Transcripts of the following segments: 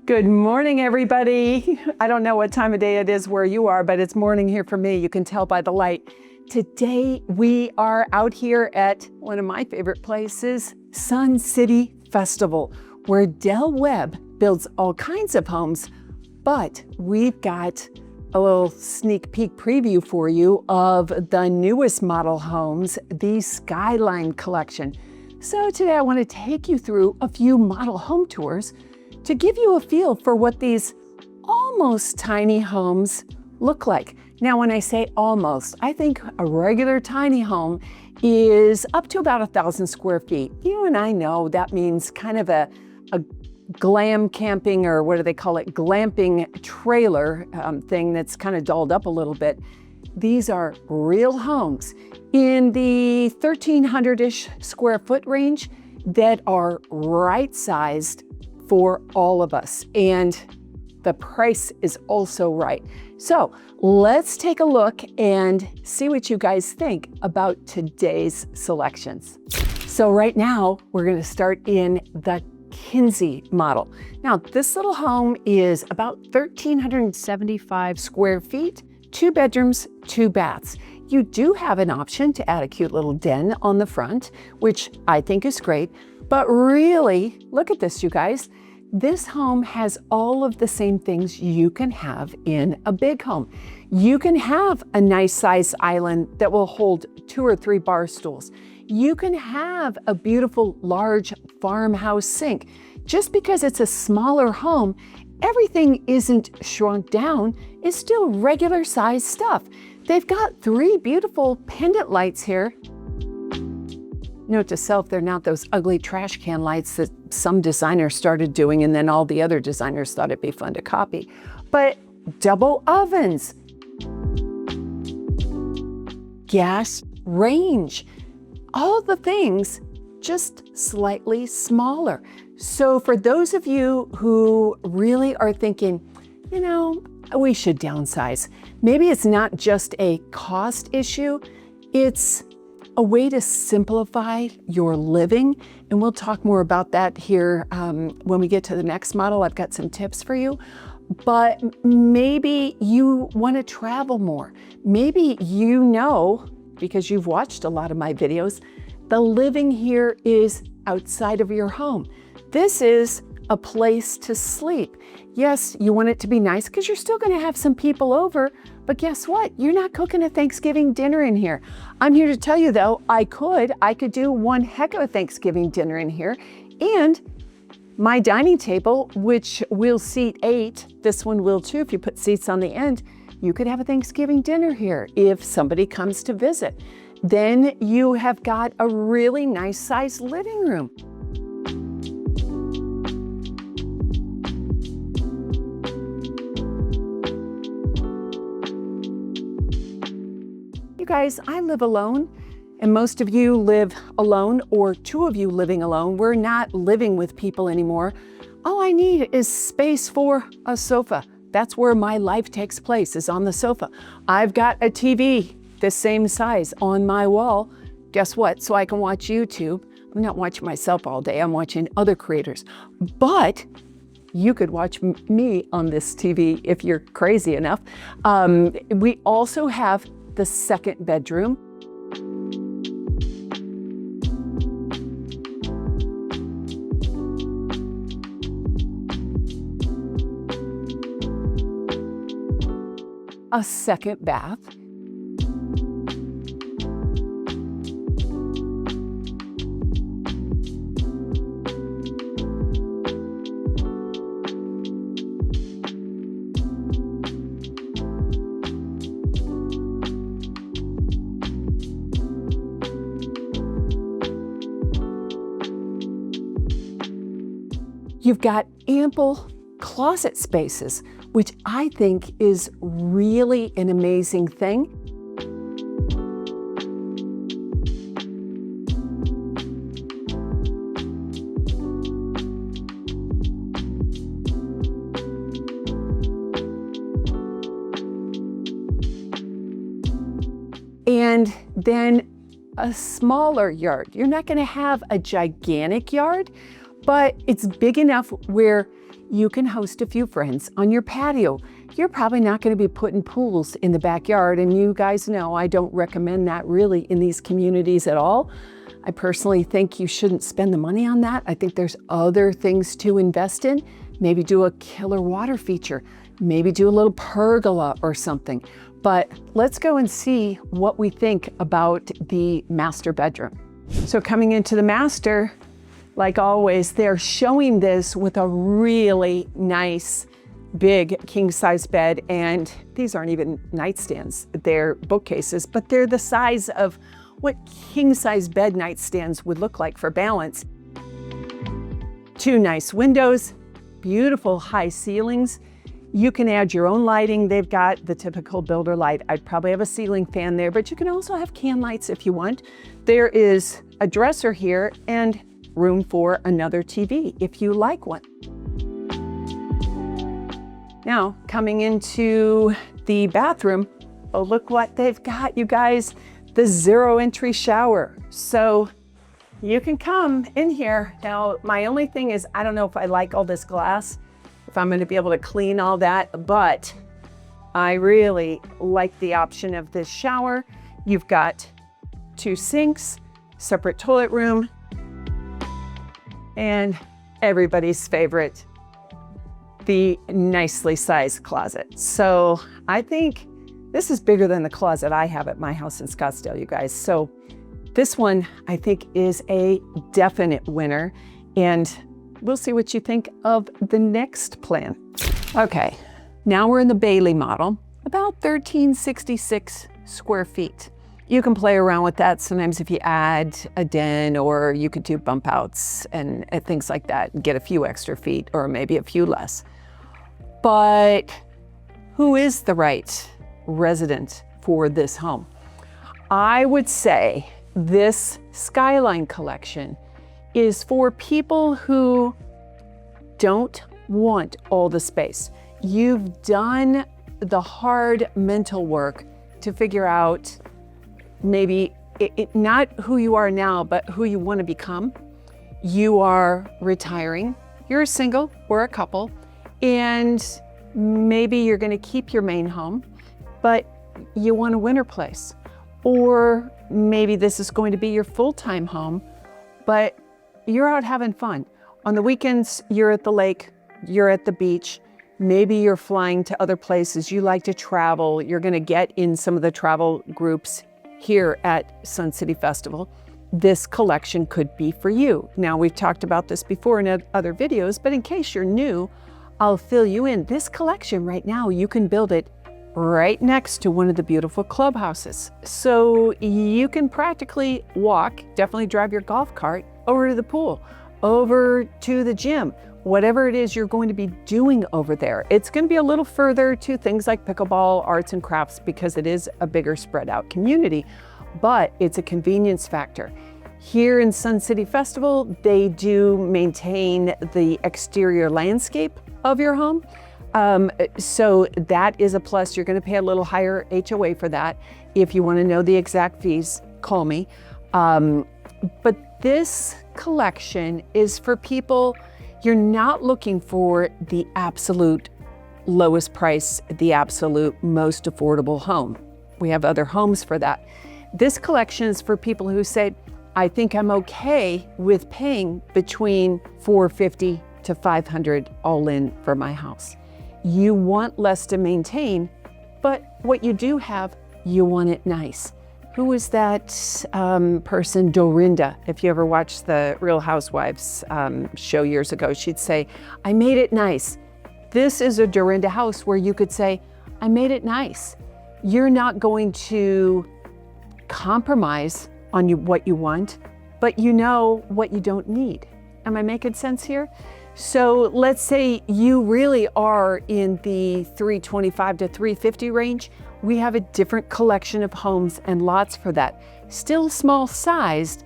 Good morning, everybody. I don't know what time of day it is where you are, but it's morning here for me. You can tell by the light. Today, we are out here at one of my favorite places, Sun City Festival, where Webb builds all kinds of homes, but we've got a little sneak peek preview for you of the newest model homes, the Skyline Collection. So today I want to take you through a few model home tours to give you a feel for what these almost tiny homes look like. Now, when I say almost, I think a regular tiny home is up to about 1,000 square feet. You and I know that means kind of a glam camping, or what do they call it, glamping trailer thing that's kind of dolled up a little bit. These are real homes in the 1,300-ish square foot range that are right-sized for all of us. And the price is also right. So let's take a look and see what you guys think about today's selections. So right now, we're gonna start in the Kinsey model. Now, this little home is about 1,375 square feet, 2 bedrooms, 2 baths. You do have an option to add a cute little den on the front, which I think is great. But really, look at this, you guys. This home has all of the same things you can have in a big home. You can have a nice size island that will hold 2 or 3 bar stools. You can have a beautiful large farmhouse sink. Just because it's a smaller home, everything isn't shrunk down. It's still regular size stuff. They've got 3 beautiful pendant lights here. Note to self, they're not those ugly trash can lights that some designers started doing and then all the other designers thought it'd be fun to copy. But double ovens, gas range, all the things just slightly smaller. So for those of you who really are thinking, you know, we should downsize, maybe it's not just a cost issue, it's a way to simplify your living. And we'll talk more about that here when we get to the next model. I've got some tips for you. But maybe you want to travel more. Maybe you know, because you've watched a lot of my videos, the living here is outside of your home. This is a place to sleep. Yes, you want it to be nice because you're still going to have some people over, but guess what? You're not cooking a Thanksgiving dinner in here. I'm here to tell you though, I could do one heck of a Thanksgiving dinner in here, and my dining table, which will seat 8, this one will too if you put seats on the end, you could have a Thanksgiving dinner here if somebody comes to visit. Then you have got a really nice sized living room. You guys, I live alone, and most of you live alone, or 2 of you living alone. We're not living with people anymore. All I need is space for a sofa. That's where my life takes place, is on the sofa. I've got a TV the same size on my wall. Guess what? So I can watch YouTube. I'm not watching myself all day. I'm watching other creators. But you could watch me on this TV if you're crazy enough. We also have the 2nd bedroom. A 2nd bath. You've got ample closet spaces, which I think is really an amazing thing. And then a smaller yard. You're not going to have a gigantic yard, but it's big enough where you can host a few friends on your patio. You're probably not going to be putting pools in the backyard, and you guys know I don't recommend that really in these communities at all. I personally think you shouldn't spend the money on that. I think there's other things to invest in. Maybe do a killer water feature, maybe do a little pergola or something. But let's go and see what we think about the master bedroom. So coming into the master, like always, they're showing this with a really nice, big king-size bed, and these aren't even nightstands. They're bookcases, but they're the size of what king-size bed nightstands would look like for balance. 2 nice windows, beautiful high ceilings. You can add your own lighting. They've got the typical builder light. I'd probably have a ceiling fan there, but you can also have can lights if you want. There is a dresser here and room for another TV if you like one. Now, coming into the bathroom, oh, look what they've got, you guys, the 0 entry shower. So you can come in here. Now, my only thing is, I don't know if I like all this glass, if I'm going to be able to clean all that, but I really like the option of this shower. You've got 2 sinks, separate toilet room, and everybody's favorite, the nicely sized closet. So I think this is bigger than the closet I have at my house in Scottsdale, you guys. So this one I think is a definite winner, and we'll see what you think of the next plan. Okay, now we're in the Bayley model, about 1366 square feet. You can play around with that sometimes if you add a den, or you could do bump outs and things like that and get a few extra feet or maybe a few less. But who is the right resident for this home? I would say this Skyline collection is for people who don't want all the space. You've done the hard mental work to figure out maybe not who you are now, but who you want to become. You are retiring, you're a single or a couple, and maybe you're going to keep your main home, but you want a winter place. Or maybe this is going to be your full-time home, but you're out having fun. On the weekends, you're at the lake, you're at the beach, maybe you're flying to other places, you like to travel, you're going to get in some of the travel groups here at Sun City Festival. This collection could be for you. Now, we've talked about this before in other videos, but in case you're new, I'll fill you in. This collection right now, you can build it right next to one of the beautiful clubhouses. So you can practically walk, definitely drive your golf cart over to the pool, over to the gym, whatever it is you're going to be doing over there. It's going to be a little further to things like pickleball, arts and crafts, because it is a bigger spread out community, but it's a convenience factor. Here in Sun City Festival, they do maintain the exterior landscape of your home. So that is a plus. You're going to pay a little higher HOA for that. If you want to know the exact fees, call me. But this collection is for people, you're not looking for the absolute lowest price, the absolute most affordable home. We have other homes for that. This collection is for people who say, I think I'm okay with paying between $450 to $500 all in for my house. You want less to maintain, but what you do have, you want it nice. Who was that person, Dorinda? If you ever watched the Real Housewives show years ago, she'd say, I made it nice. This is a Dorinda house where you could say, I made it nice. You're not going to compromise on what you want, but you know what you don't need. Am I making sense here? So let's say you really are in the $325 to $350 range. We have a different collection of homes and lots for that. Still small sized,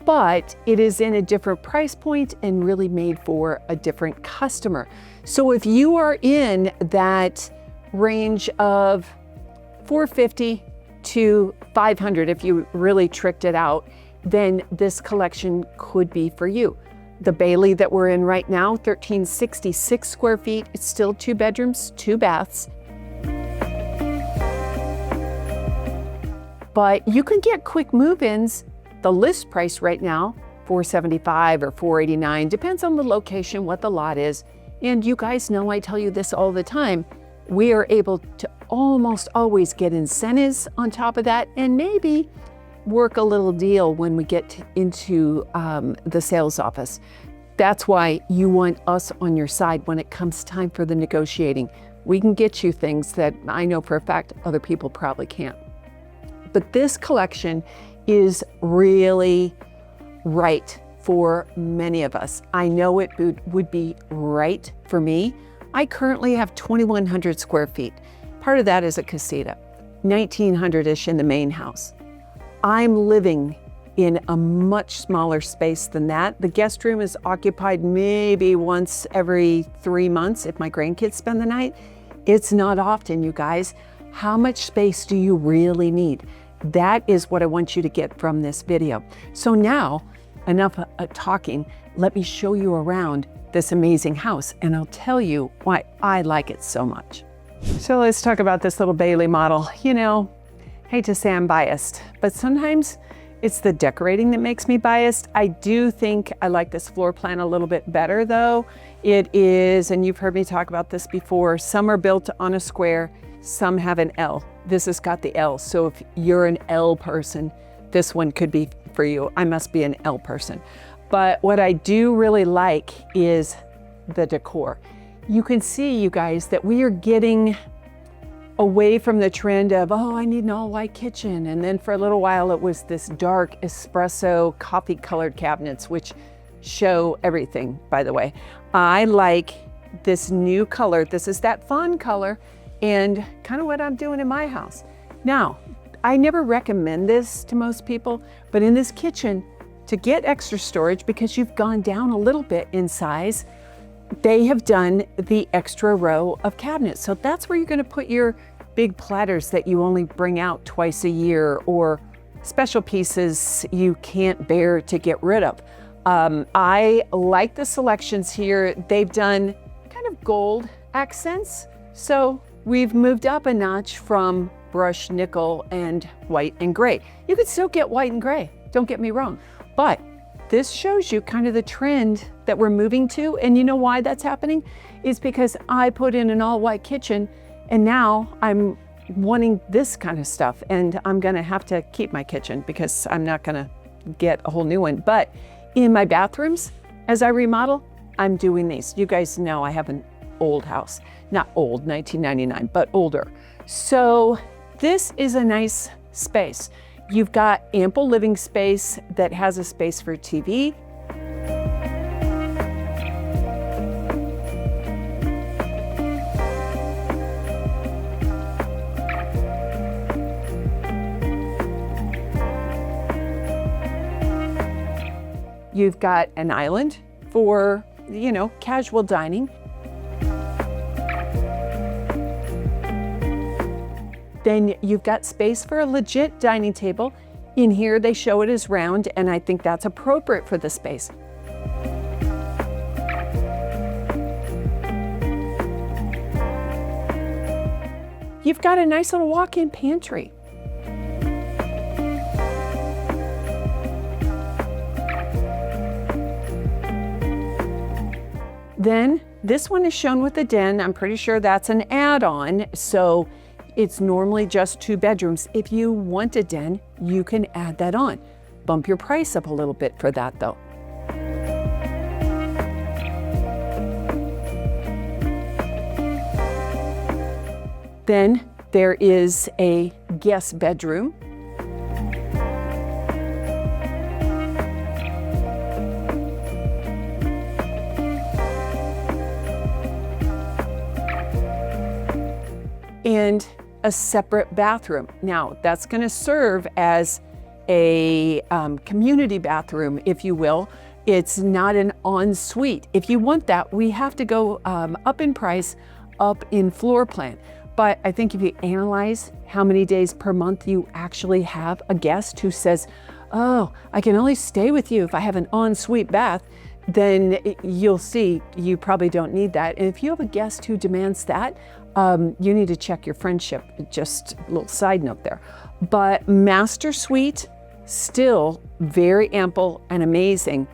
but it is in a different price point and really made for a different customer. So if you are in that range of $450 to $500, if you really tricked it out, then this collection could be for you. the Bayley that we're in right now, 1,366 square feet. It's still 2 bedrooms, 2 baths. But you can get quick move-ins. The list price right now, $475 or $489, depends on the location, what the lot is. And you guys know I tell you this all the time. We are able to almost always get incentives on top of that, and maybe work a little deal when we get into the sales office. That's why you want us on your side when it comes time for the negotiating. We can get you things that I know for a fact other people probably can't. But this collection is really right for many of us. I know it would be right for me. I currently have 2,100 square feet. Part of that is a casita, 1,900-ish in the main house. I'm living in a much smaller space than that. The guest room is occupied maybe once every 3 months if my grandkids spend the night. It's not often, you guys. How much space do you really need? That is what I want you to get from this video. So now, enough talking, let me show you around this amazing house, and I'll tell you why I like it so much. So let's talk about this little Bayley model. You know, hate to say I'm biased, but sometimes it's the decorating that makes me biased. I do think I like this floor plan a little bit better though. It is, and you've heard me talk about this before, some are built on a square, some have an L. This has got the L, so if you're an L person, this one could be for you. I must be an L person. But what I do really like is the decor. You can see, you guys, that we are getting away from the trend of, oh, I need an all-white kitchen. And then for a little while, it was this dark espresso coffee-colored cabinets, which show everything, by the way. I like this new color. This is that fawn color and kind of what I'm doing in my house. Now, I never recommend this to most people, but in this kitchen, to get extra storage, because you've gone down a little bit in size, they have done the extra row of cabinets. So that's where you're going to put your big platters that you only bring out twice a year, or special pieces you can't bear to get rid of. I like the selections here. They've done kind of gold accents. So we've moved up a notch from brushed nickel and white and gray. You could still get white and gray, don't get me wrong. But this shows you kind of the trend that we're moving to. And you know why that's happening? Is because I put in an all-white kitchen, and now I'm wanting this kind of stuff. And I'm gonna have to keep my kitchen because I'm not gonna get a whole new one. But in my bathrooms, as I remodel, I'm doing these. You guys know I have an old house. Not old, 1999, but older. So this is a nice space. You've got ample living space that has a space for TV. You've got an island for, you know, casual dining. Then you've got space for a legit dining table. In here, they show it as round, and I think that's appropriate for the space. You've got a nice little walk-in pantry. Then this one is shown with a den. I'm pretty sure that's an add-on. So it's normally just 2 bedrooms. If you want a den, you can add that on. Bump your price up a little bit for that though. Then there is a guest bedroom. And a separate bathroom. Now, that's going to serve as a community bathroom, if you will. It's not an ensuite. If you want that, we have to go up in price, up in floor plan. But I think if you analyze how many days per month you actually have a guest who says, oh, I can only stay with you if I have an ensuite bath, then you'll see you probably don't need that. And if you have a guest who demands that, you need to check your friendship. Just a little side note there. But master suite, still very ample and amazing.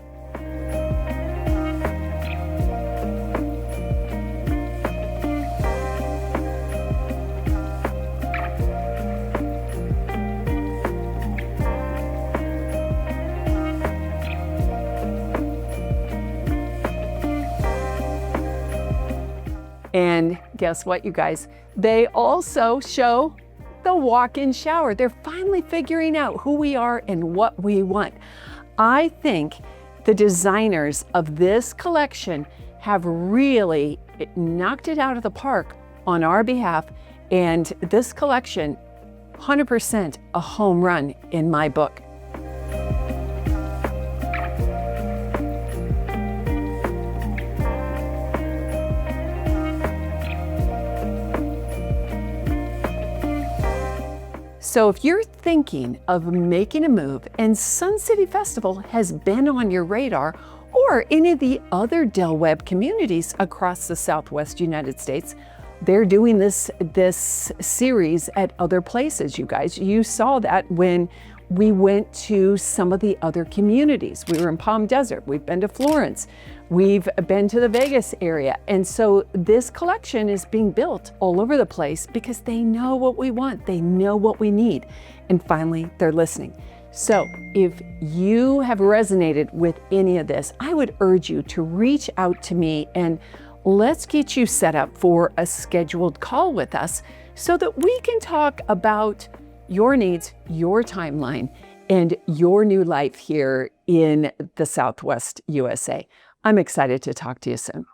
And guess what, you guys? They also show the walk-in shower. They're finally figuring out who we are and what we want. I think the designers of this collection have really knocked it out of the park on our behalf. And this collection, 100% a home run in my book. So if you're thinking of making a move and Sun City Festival has been on your radar, or any of the other Del Webb communities across the Southwest United States, they're doing this series at other places, you guys. You saw that when we went to some of the other communities. We were in Palm Desert, we've been to Florence, we've been to the Vegas area. And so this collection is being built all over the place because they know what we want, they know what we need. And finally, they're listening. So if you have resonated with any of this, I would urge you to reach out to me and let's get you set up for a scheduled call with us so that we can talk about your needs, your timeline, and your new life here in the Southwest USA. I'm excited to talk to you soon.